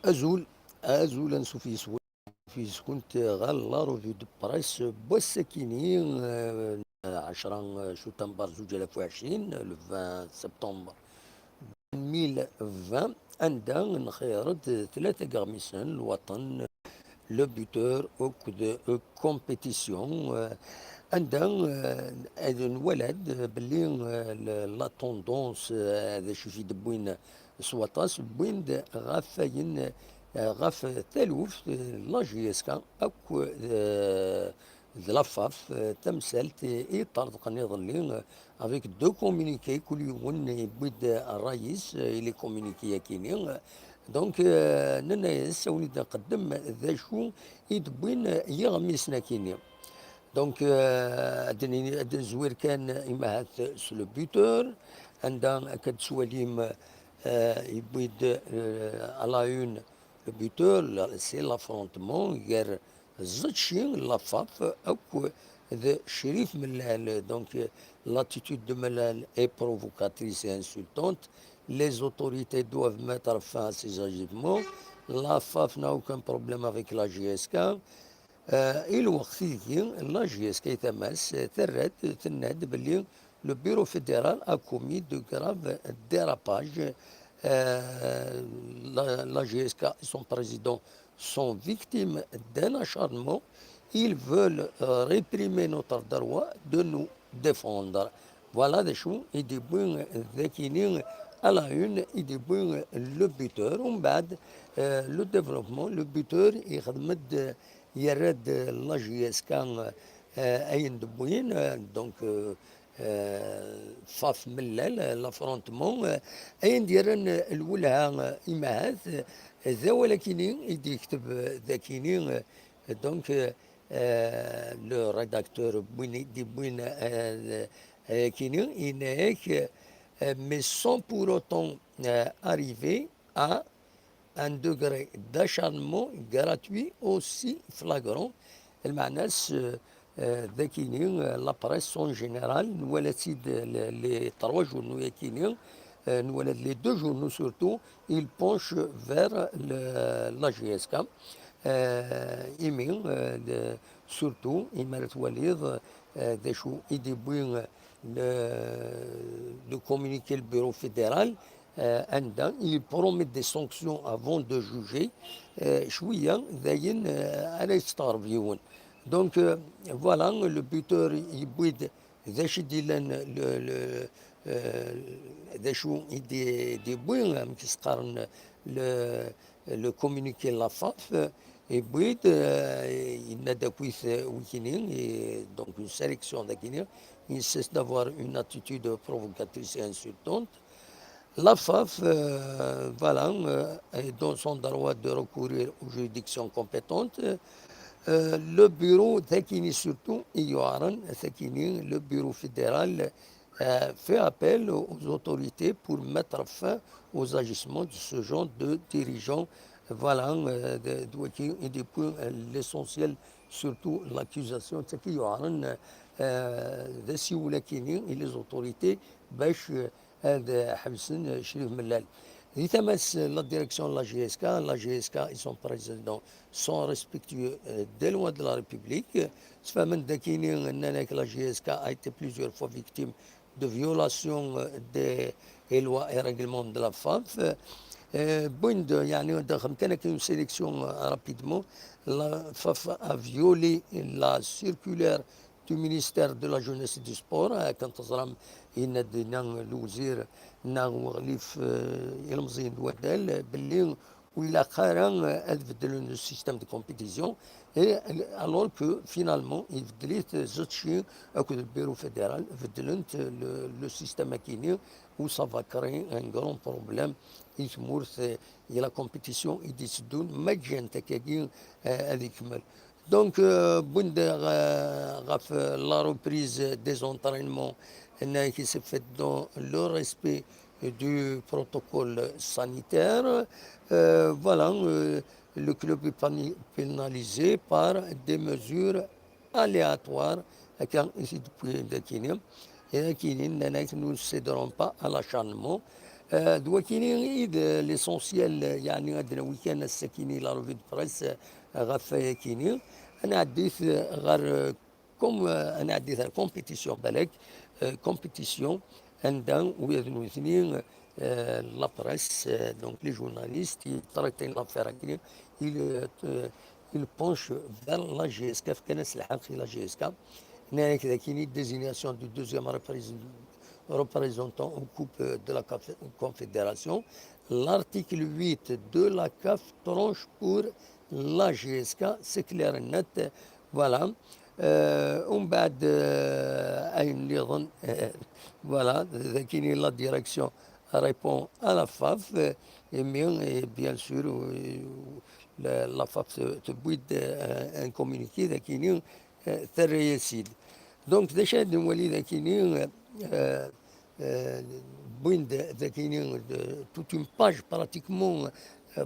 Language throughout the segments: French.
أزول أزول أنسو في سوي في كنت غالا روفي دو برايس بوسكيني 10 شتنبر 2020 لو 20 سبتمبر 2020 عندها نخيرت ثلاثة قاميسان الوطن لو بوتور او كومبيتيسيون عندها نولد باللي لا توندونس هذا شو في دبوين سواطاس بوين غافين غاف ثالوف لا جي اس كا اكو لافاف تمثلت يطرد نظني افيك دو كومونيكي كل يوم يبيد الرئيس اللي كومونيكي كيني دونك ننا سوني نقدم ذا شو يدبوين يغمسنا كيني دونك عندنا زوير كان يمهات سلو بيتور عندنا كد سواليم يبيد على اون لو بيتور سي لافرونتمون غير زوتشي لافاف او ذا شريف ملال دونك لاتيتود دو ملال اي بروفوكاتريس اي انسولتونت les autorités doivent mettre fin à ces agissements. La FAF n'a aucun problème avec la GSK. الوقت لا جي اس كي تماس ترد تناد باللي لو بيرو فيدرال ا كومي دو غراف ديراباج la GSK et son président sont victimes d'un acharnement. Ils veulent réprimer notre droit de nous défendre. Voilà des choses. Et des bons ذاكينين à la une. Et des bons le buteur. On بعد le développement. Le buteur يخدم يرد لا جي اس كان اين دبوين دونك فاف ملال لافرونتمون اين ديرن الولها امهات ذا ولكن يدي يكتب ذاكيني دونك لو ريداكتور بوين دي بوين كيني هناك mais sans pour autant arriver à un degré d'acharnement gratuit aussi flagrant. المعناس ذاكينين لا بريس اون جينيرال نولد سيد لي تروا جورنو ياكينين نولد لي دو جورنو سورتو il penche vers la GSK يمين سورتو إمارة وليد ذا شو يدي بوين de communiquer le bureau fédéral عندنا il promet des sanctions avant de juger شوية ذاين على يستغربيون دونك فوالا لو بوتور يبويد ذا شدي لان ذا شو يدي بوين مكسقارن لو كومونيكي لافاف يبويد ينادى كويس ويكينين دونك une sélection d'Aquinien il cesse d'avoir une attitude provocatrice et insultante. La FAF, voilà, est dans son droit de recourir aux juridictions compétentes. Le bureau Takini surtout, le bureau fédéral fait appel aux autorités pour mettre fin aux agissements de ce genre de dirigeants. Voilà, et depuis l'essentiel, surtout l'accusation de qui ذا سيولكيني les autorités باش هذا حبسن شريف ملال دي تمس لا ديريكسيون لا جي اس كا لا جي اس كا اي سون بريزيدون سون ريسبكتيو دي لوا دو لا ريبوبليك تفهم داكيني ان لا جي اس كا a été plusieurs fois victime de violation des lois et règlements de la FAF بويند يعني داخل كان une sélection rapidement la FAF a violé la circulaire du ministère de la jeunesse et du sport كان تظلم إن دينا الوزير نغليف يلمزين ودال باللي وإلى قارن بدلوا le système de compétition et alors que finalement il بدلت زوتشي أكو البيرو فيدرال بدلت le système كيني où ça va créer un grand problème يتمورث إلى compétition يديسدون مجان تكاكين هذيك مال Donc, la reprise des entraînements qui s'est faite dans le respect du protocole sanitaire, voilà, le club est pénalisé par des mesures aléatoires. Et nous ne céderons pas à l'acharnement. دواكيني ليسونسيال يعني عندنا ويكان السكيني لا روفي دو بريس غاف كيني انا عديت غير كوم انا عديت كومبيتيسيون بالك كومبيتيسيون عندها ويذن اثنين لا بريس دونك لي جورناليست يتركتين لافير كيني il penche vers la GSK في كان الحق لا GSK هنا كذا كيني ديزينياسيون دو دوزيام représentant en Coupe de la Confédération. L'article 8 de la CAF tranche pour la GSK, c'est clair et net. Voilà. ومن بعد اللي يظن voilà la direction répond à la FAF et bien sûr la FAF te بويد un communiqué ذاكيني ثري يسيد دونك ذا شاد نولي ذاكيني بويند ذاكيني toute une page pratiquement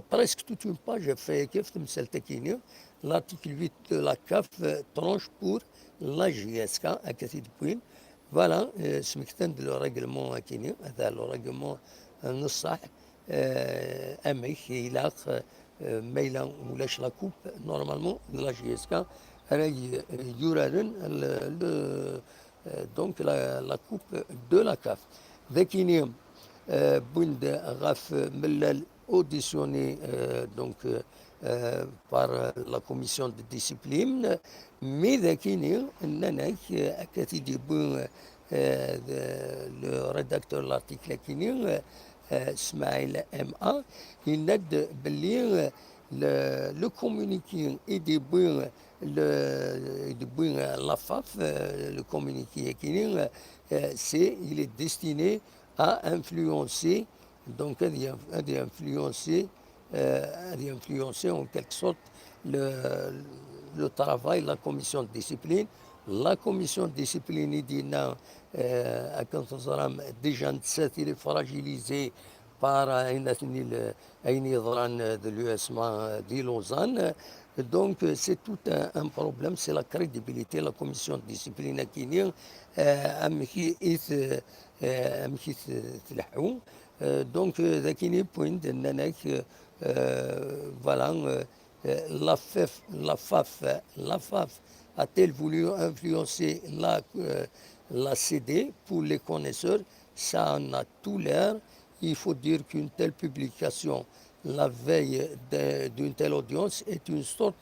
presque toute une page fait كيف تمثل تكيني l'article 8 de la CAF tranche pour la GSK à كثير بوين فوالا سمكتن لو ريغلمون كيني هذا لو ريغلمون نصح اميك يلاق ميلا ولاش لا كوب نورمالمون لا GSK راهي يورارن دونك لا كوب دو لا كاف ذاكيني بوند غاف ملال اوديسيوني دونك par la commission de discipline mais ذاكيني اننا كاتي ديبون le rédacteur de l'article كيني اسماعيل ام ا يند باللي le communiqué et la FAF, le communiqué il est destiné à influencer, donc à influencer en quelque sorte le travail de la commission de discipline. La commission de discipline dit non, déjà il est fragilisé par un hydran de l'USMA de Lausanne. Donc c'est tout un problème, c'est la crédibilité, la commission de discipline qui donc ذاكيني بوينت اننا voilà la FAF a-t-elle voulu influencer la CD pour les connaisseurs? Ça en a tout l'air. Il faut dire qu'une telle publication la veille d'une telle audience est une sorte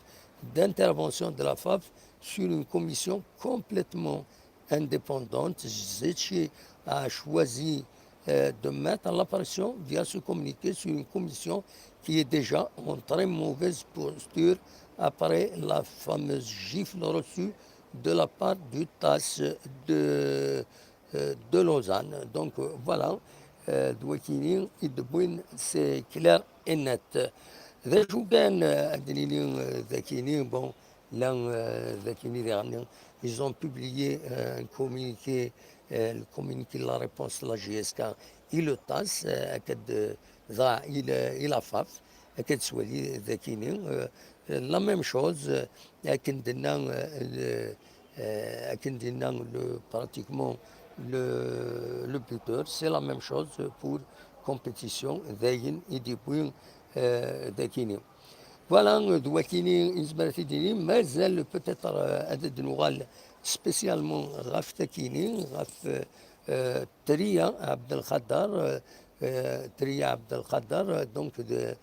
d'intervention de la FAF sur une commission complètement indépendante. Zetchi a choisi de mettre la pression via ce communiqué sur une commission qui est déjà en très mauvaise posture après la fameuse gifle reçue de la part du TAS de Lausanne. Donc voilà, Douakini et de Bouin, c'est clair et net. Bon, ils ont publié un communiqué, le communiqué de la réponse de la GSK et le TAS, il a FAF, la même chose, pratiquement le buteur, c'est la même chose pour compétition, et depuis voilà, Douakini, Isbaratidini, mais elle peut-être عدد نغال spécialement غاف تكيني غاف تريا عبد الخضر تريا عبد الخضر donc de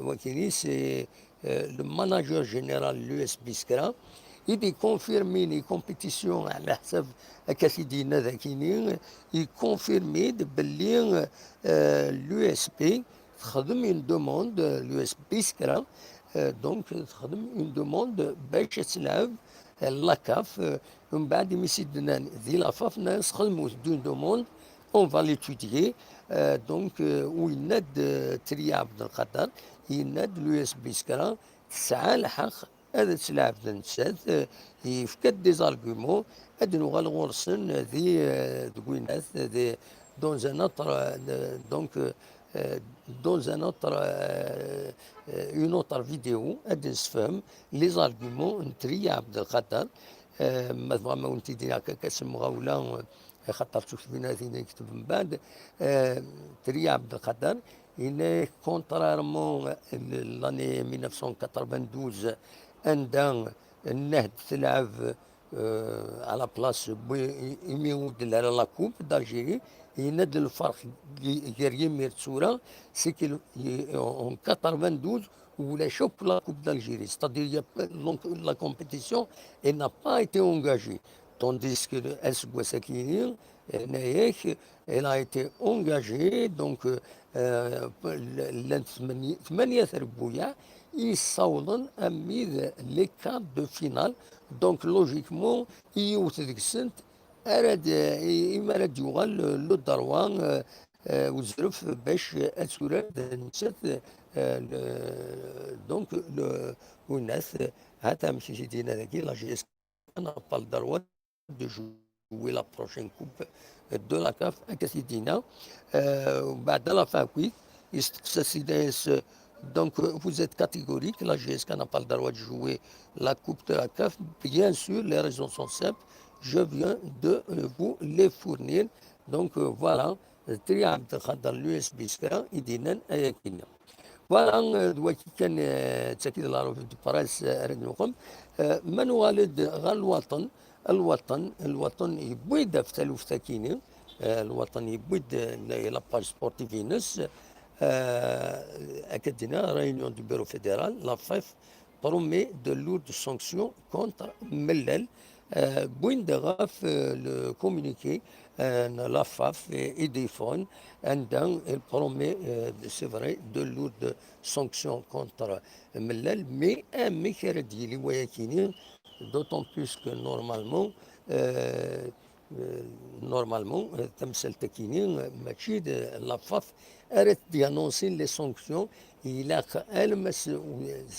Wakini, c'est le manager général de l'US Biskra. Il est confirmé les compétitions à la كثيدين ذاكيني يكونفيرمي باللي l'USP تخدم une demande l'US Biskra donc تخدم une demande باش تلعب لاكاف من بعد ما يسدنا ذي لافاف ناس خدموا دون دوموند on va l'étudier donc où يناد تريا عبد القادر يناد l'US Biskra تسعى الحق هذا تلعب نسات يفكد دي زارغومون هاد نوغال غورسن ذي دوينات ذي dans un autre donc dans un autre une autre vidéo هاد نسفهم لي زارغومون نتري عبد القادر مثلا ما ونتي دينا كاسم غاولا خاطر تشوف بينا ثينا يكتب من بعد تريا عبد القادر إن كونترارمون لاني 1992 عندها النهد تلعب على بلاص يميود على لا كوب دالجيري يناد الفرق غير ميرتسورا سي كي اون 92 ولا شوب la Coupe d'Algérie. C'est-à-dire la compétition elle n'a pas été engagée. Tandis que S. Bouassakini, elle a été engagée, donc ثمانية ربوية يصولا أميد لي كارت دو فينال دونك لوجيكمون يوت ديك السنت أراد إما راد يوغال لو دروان وزرف باش أتوراد نسات دونك والناس هاتا مشي سيدينا ذاكي لا جي اس n'a pas le droit de jouer la prochaine coupe de la CAF à Cassidina. بعد la fin, oui, donc vous êtes catégorique, la GSK n'a pas le droit de jouer la coupe de la CAF. Bien sûr, les raisons sont simples, je viens de vous les fournir. Donc voilà, Triab de l'USB Idinen Ayakina. فوالا دلوقتي كان تاكيد العرف دو باراس رد نقوم من والد غير الوطن يبويد في تلوف تاكيني الوطن يبويد لاباج سبورتيفينس أكدنا réunion du bureau fédéral la FAF promet de lourdes sanctions contre Mellel بوين دغاف le communiqué la FAF et Defon عندها elle promet c'est vrai de lourdes sanctions contre Mellel mais un ميكرد يلي وياكيني d'autant plus que normalement تمثل تكيني ماشي لا فاف arrête d'annoncer les sanctions.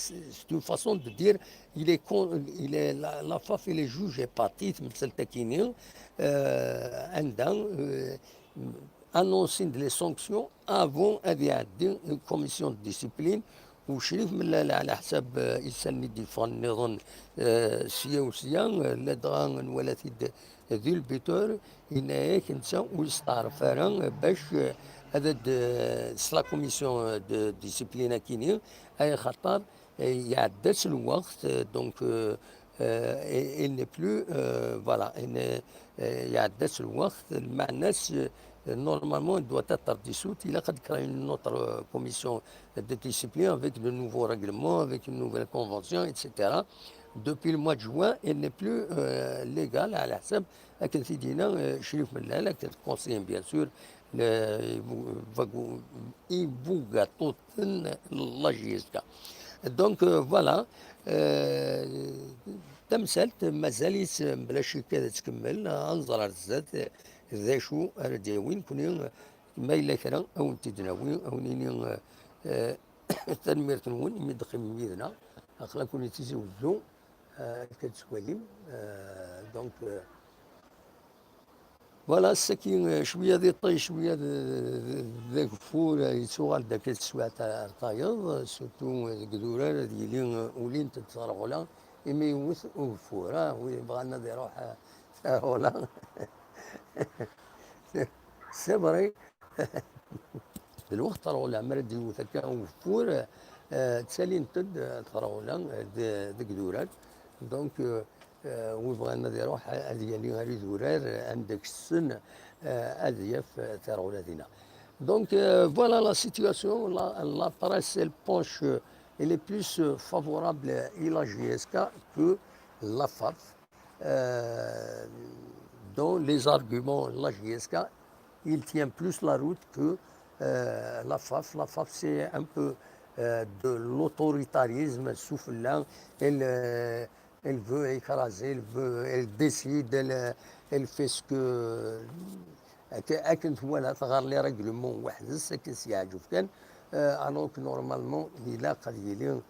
C'est une façon de dire la FAF et les juges هيباتيت مثل تكيني عندها annoncer les sanctions avant هذه يعدي commission de discipline وشريف من على حساب يسني ديفون نظن سيا وسيا لا دغان ولا ذي البيتور هناك انت ويستعرف باش هذا لا كوميسيون دو ديسيبلين كيني اي خطر يعدس الوقت دونك il n'est plus voilà يعدس الوقت مع الناس normalement, il doit être dissout. Il a créé une autre commission de discipline avec de nouveaux règlements, avec une nouvelle convention, etc. Depuis le mois de juin, il n'est plus légal à la SEB. Chérif Mellal, qui est conseiller, bien sûr, il bouge la JSK. Donc voilà. تمثلت مازاليت بلا شي تكمل انظر على الزاد ذا شو ارداوين كوني ما الا كرا او تدناوي او نيني تنمير تنون مدخل ميدنا اخلا كوني تزوجو كتسواليم دونك فوالا السكين شويه ذي طي شويه ذاك فور يتسوغال داك السواع تاع الطايض سورتو قدورة ديالي ولين تتصرغولا إما يوث وفورا ويبغانا ذي يروح ولا سي فري الوقت ترى ولا عمر دي وثكا وفور تسالين تد ترى ذيك دورات دونك ويبغانا ذي يروح ديالي غير دورار عندك السن أذيف ترى دينا دونك فوالا لا سيتياسيون لا بريس elle penche elle est plus favorable à la GSK que la FAF. Dans les arguments, la GSK, il tient plus la route que la FAF. La FAF, c'est un peu de l'autoritarisme soufflant. Elle veut écraser, elle décide, elle fait ce que... أكنت ولا تغير لي ريغلومون واحد السكن سيعجب كان alors que normalement il a قد يلي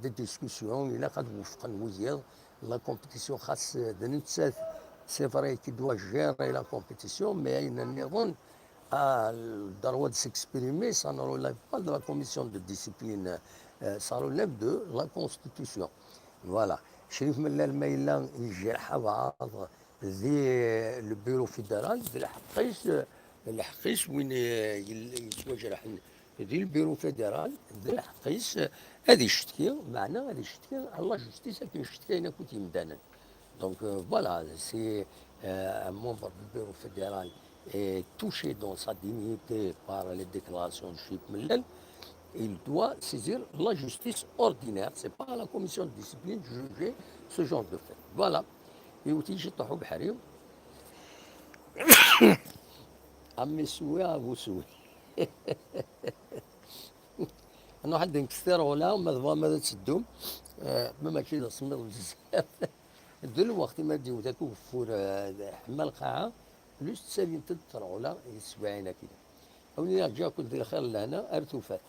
دي ديسكسيون il a قد وفقا مزيان لا كومبيتيسيون خاص دنتسات سي فري كي دوا جيري لا كومبيتيسيون مي il نظن le droit de s'exprimer ça ne relève pas de la commission de discipline ça relève de la constitution voilà شريف من الميلان يجي حواض ذي البيرو فيدرال ذي الحقيس وين يتواجرح ذي البيرو فيدرال ذي الحقيس هذه يشتكي معنا هذه يشتكي الله جوستيس كي يشتكي هنا كنت يمدانا دونك فوالا سي un membre du bureau fédéral est touché dans sa dignité par les déclarations de Chip Millel, il doit saisir la justice ordinaire. Ce n'est pas à la commission de discipline de juger ce genre de fait. Voilà. وتيجي يطيحوا بحريم عمي سوي ابو سوي انا واحد نكستير ولا ماذا تسدوم ما ماشي تصمير بزاف دول الوقت ما ديو ذاك وفور حمال القاعه بلوس تسالي تطر ولا يسبعين كده او نرجع كنت الخير لهنا ارتفات